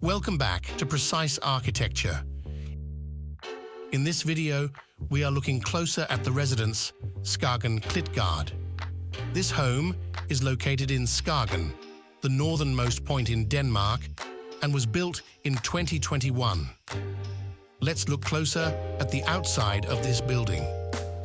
Welcome back to Precise Architecture. In this video, we are looking closer at the residence Skagen Klitgaard. This home is located in Skagen, the northernmost point in Denmark, and was built in 2021. Let's look closer at the outside of this building.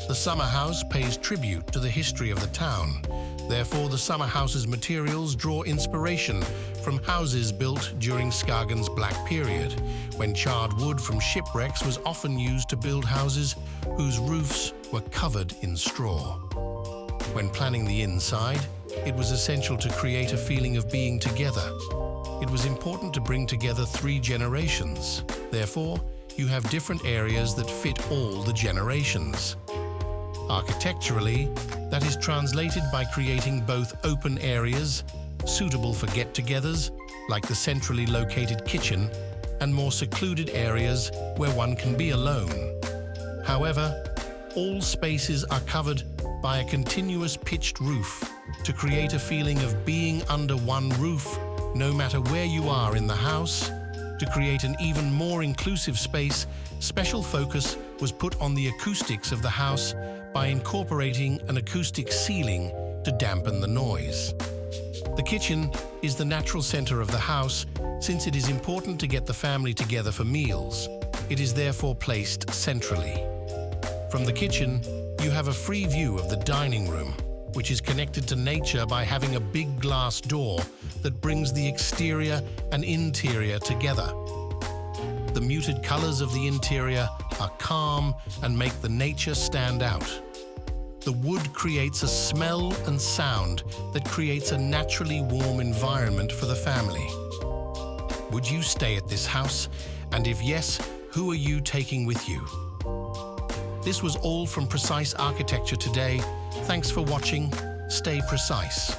The summer house pays tribute to the history of the town. Therefore, the summer house's materials draw inspiration from houses built during Skagen's Black period, when charred wood from shipwrecks was often used to build houses whose roofs were covered in straw. When planning the inside, it was essential to create a feeling of being together. It was important to bring together 3 generations. Therefore, you have different areas that fit all the generations. Architecturally, that is translated by creating both open areas, suitable for get-togethers, like the centrally located kitchen, and more secluded areas where one can be alone. However, all spaces are covered by a continuous pitched roof to create a feeling of being under one roof, no matter where you are in the house. To create an even more inclusive space, special focus was put on the acoustics of the house by incorporating an acoustic ceiling to dampen the noise. The kitchen is the natural center of the house, since it is important to get the family together for meals. It is therefore placed centrally. From the kitchen, you have a free view of the dining room, which is connected to nature by having a big glass door that brings the exterior and interior together. The muted colors of the interior are calm and make the nature stand out. The wood creates a smell and sound that creates a naturally warm environment for the family. Would you stay at this house? And if yes, who are you taking with you? This was all from Precise Architecture today. Thanks for watching. Stay precise.